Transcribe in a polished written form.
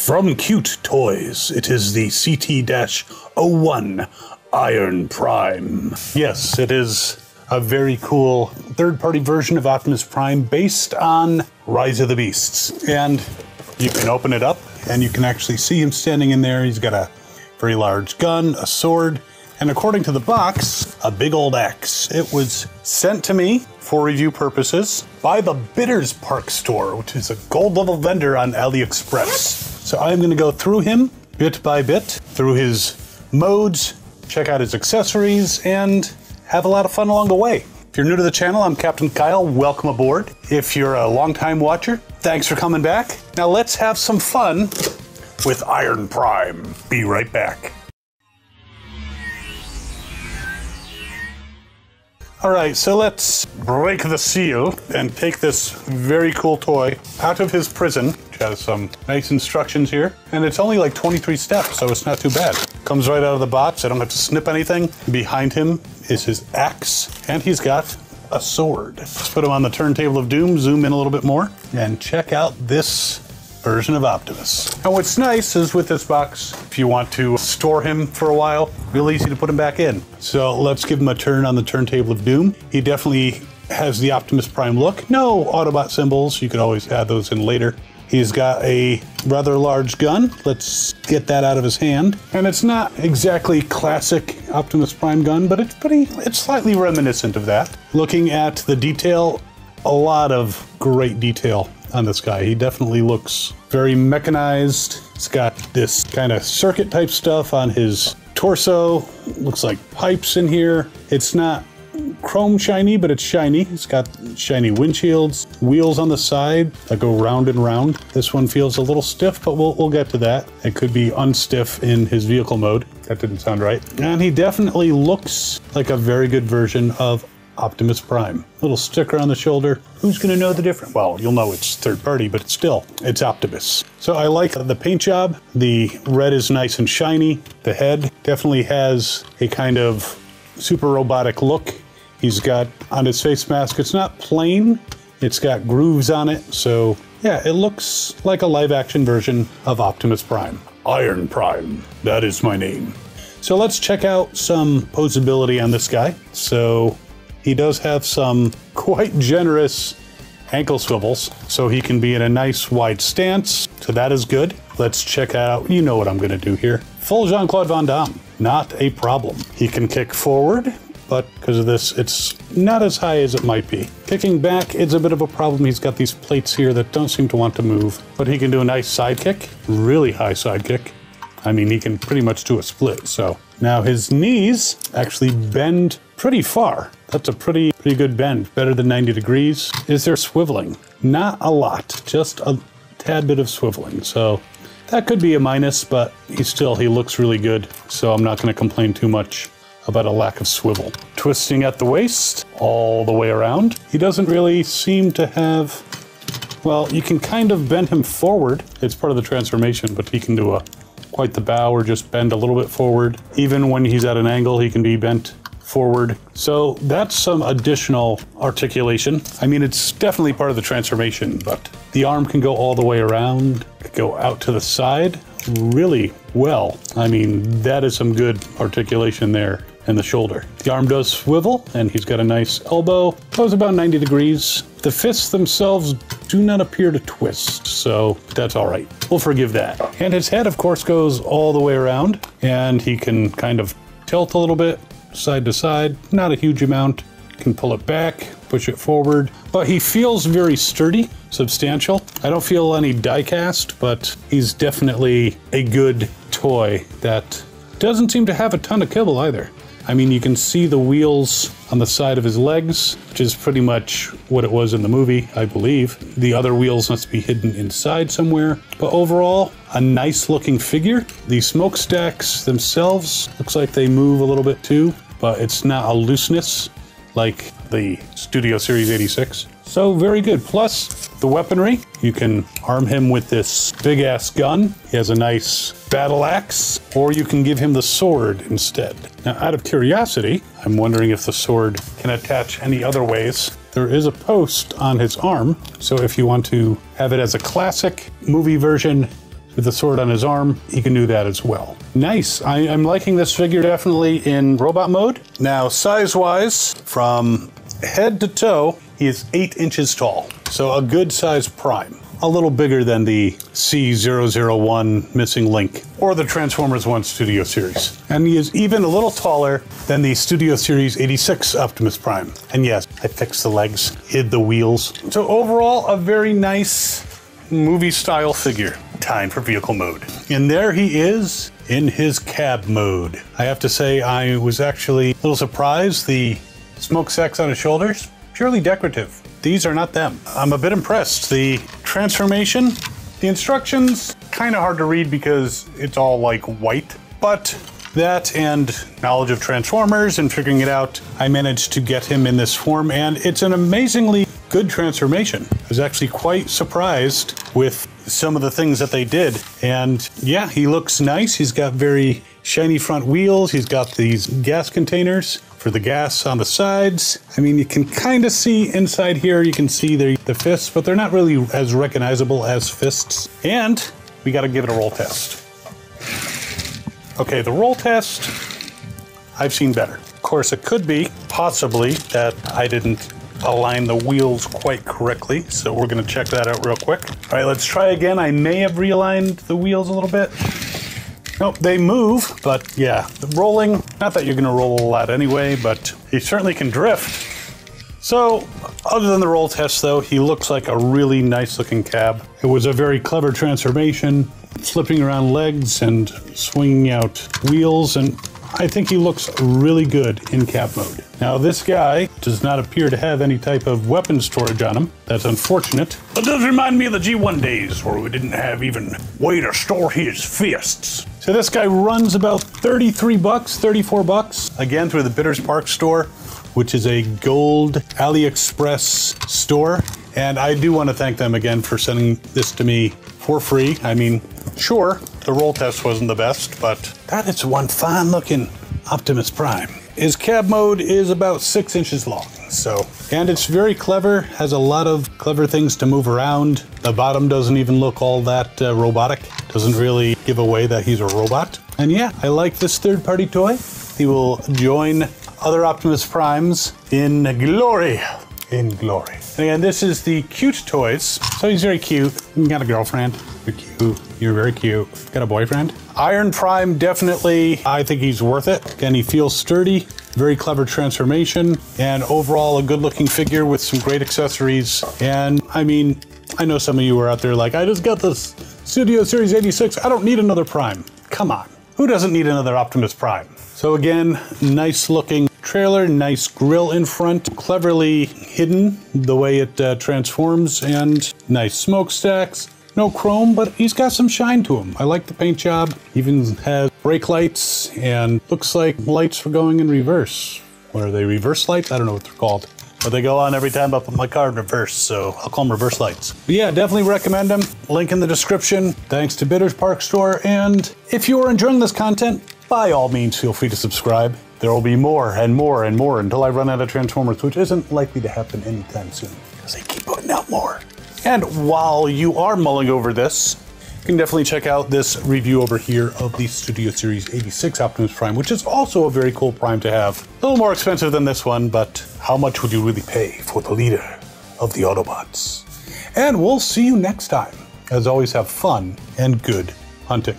From Cute Toys, it is the CT-01 Iron Prime. Yes, it is a very cool third-party version of Optimus Prime based on Rise of the Beasts. And you can open it up and you can actually see him standing in there. He's got a very large gun, a sword, and according to the box, a big old axe. It was sent to me for review purposes by the Bitters Park store, which is a gold level vendor on AliExpress. So I'm gonna go through him bit by bit, through his modes, check out his accessories, and have a lot of fun along the way. If you're new to the channel, I'm Captain Kyle, welcome aboard. If you're a longtime watcher, thanks for coming back. Now let's have some fun with Iron Prime. Be right back. All right, so let's break the seal and take this very cool toy out of his prison, which has some nice instructions here. And it's only like 23 steps, so it's not too bad. Comes right out of the box, I don't have to snip anything. Behind him is his axe, and he's got a sword. Let's put him on the turntable of doom, zoom in a little bit more, and check out this version of Optimus. And what's nice is with this box, if you want to store him for a while, real easy to put him back in. So let's give him a turn on the turntable of doom. He definitely has the Optimus Prime look. No Autobot symbols, you could always add those in later. He's got a rather large gun. Let's get that out of his hand. And it's not exactly classic Optimus Prime gun, but it's slightly reminiscent of that. Looking at the detail, a lot of great detail on this guy. He definitely looks very mechanized. He's got this kind of circuit type stuff on his torso. Looks like pipes in here. It's not chrome shiny, but it's shiny. It's got shiny windshields, wheels on the side that go round and round. This one feels a little stiff, but we'll get to that. It could be unstiff in his vehicle mode. That didn't sound right. And he definitely looks like a very good version of Optimus Prime. Little sticker on the shoulder. Who's gonna know the difference? Well, you'll know it's third party, but it's Optimus. So I like the paint job. The red is nice and shiny. The head definitely has a kind of super robotic look. He's got on his face mask, it's not plain, it's got grooves on it. So yeah, it looks like a live action version of Optimus Prime. Iron Prime, that is my name. So let's check out some posability on this guy. So he does have some quite generous ankle swivels, so he can be in a nice wide stance, so that is good. Let's check out, you know what I'm gonna do here. Full Jean-Claude Van Damme, not a problem. He can kick forward, but because of this, it's not as high as it might be. Kicking back, it's a bit of a problem. He's got these plates here that don't seem to want to move, but he can do a nice side kick, really high side kick. I mean, he can pretty much do a split, so. Now his knees actually bend pretty far. That's a pretty good bend, better than 90 degrees. Is there swiveling? Not a lot, just a tad bit of swiveling. So that could be a minus, but he looks really good. So I'm not gonna complain too much about a lack of swivel. Twisting at the waist, all the way around. He doesn't really seem to have, well, you can kind of bend him forward. It's part of the transformation, but he can do quite the bow or just bend a little bit forward. Even when he's at an angle, he can be bent forward. So that's some additional articulation. I mean, it's definitely part of the transformation, but the arm can go all the way around, go out to the side really well. I mean, that is some good articulation there in the shoulder. The arm does swivel, and he's got a nice elbow. Goes about 90 degrees. The fists themselves do not appear to twist, so that's all right. We'll forgive that. And his head, of course, goes all the way around, and he can kind of tilt a little bit, side to side, not a huge amount. Can pull it back, push it forward, but he feels very sturdy, substantial. I don't feel any die cast, but he's definitely a good toy that doesn't seem to have a ton of kibble either. I mean, you can see the wheels on the side of his legs, which is pretty much what it was in the movie, I believe. The other wheels must be hidden inside somewhere. But overall, a nice looking figure. The smokestacks themselves, looks like they move a little bit too, but it's not a looseness like the Studio Series 86. So very good. Plus the weaponry, you can arm him with this big ass gun. He has a nice battle axe, or you can give him the sword instead. Now, out of curiosity, I'm wondering if the sword can attach any other ways. There is a post on his arm, so if you want to have it as a classic movie version, with the sword on his arm, he can do that as well. Nice. I'm liking this figure definitely in robot mode. Now, size-wise, from head to toe, he is 8 inches tall. So a good size Prime. A little bigger than the C001 Missing Link or the Transformers 1 Studio Series. And he is even a little taller than the Studio Series 86 Optimus Prime. And yes, I fixed the legs, hid the wheels. So overall, a very nice movie-style figure. Time for vehicle mode. And there he is in his cab mode. I have to say, I was actually a little surprised. The smokestacks on his shoulders, purely decorative. These are not them. I'm a bit impressed. The transformation, the instructions, kind of hard to read because it's all like white, but that and knowledge of Transformers and figuring it out, I managed to get him in this form, and it's an amazingly good transformation. I was actually quite surprised with some of the things that they did. And yeah, he looks nice. He's got very shiny front wheels. He's got these gas containers for the gas on the sides. I mean, you can kind of see inside here, you can see the fists, but they're not really as recognizable as fists. And we got to give it a roll test. Okay, the roll test, I've seen better. Of course, it could be possibly that I didn't align the wheels quite correctly, so we're going to check that out real quick. All right, let's try again. I may have realigned the wheels a little bit. Nope, they move, but yeah, the rolling, not that you're going to roll a lot anyway, but he certainly can drift. So, other than the roll test though, he looks like a really nice looking cab. It was a very clever transformation, flipping around legs and swinging out wheels, and I think he looks really good in cab mode. Now this guy does not appear to have any type of weapon storage on him. That's unfortunate. It does remind me of the G1 days where we didn't have even way to store his fists. So this guy runs about 33 bucks, 34 bucks, again through the Bitters Park store, which is a gold AliExpress store. And I do want to thank them again for sending this to me for free. I mean, sure, the roll test wasn't the best, but that is one fine looking Optimus Prime. His cab mode is about 6 inches long, so, and it's very clever, has a lot of clever things to move around. The bottom doesn't even look all that robotic, doesn't really give away that he's a robot. And yeah, I like this third-party toy. He will join other Optimus Primes in glory. In glory. And again, this is the cute toys. So he's very cute. You got a girlfriend. You're cute. You're very cute. Got a boyfriend. Iron Prime, definitely, I think he's worth it. Again, he feels sturdy, very clever transformation, and overall a good looking figure with some great accessories. And I mean, I know some of you are out there like, I just got this Studio Series 86. I don't need another Prime. Come on. Who doesn't need another Optimus Prime? So again, nice looking trailer, nice grille in front, cleverly hidden the way it transforms, and nice smokestacks. No chrome, but he's got some shine to him. I like the paint job. Even has brake lights and looks like lights for going in reverse. What are they, reverse lights? I don't know what they're called. But they go on every time I put my car in reverse, so I'll call them reverse lights. But yeah, definitely recommend them. Link in the description. Thanks to Bitters Park Store. And if you are enjoying this content, by all means, feel free to subscribe. There will be more and more and more until I run out of Transformers, which isn't likely to happen anytime soon, because they keep putting out more. And while you are mulling over this, you can definitely check out this review over here of the Studio Series 86 Optimus Prime, which is also a very cool Prime to have. A little more expensive than this one, but how much would you really pay for the leader of the Autobots? And we'll see you next time. As always, have fun and good hunting.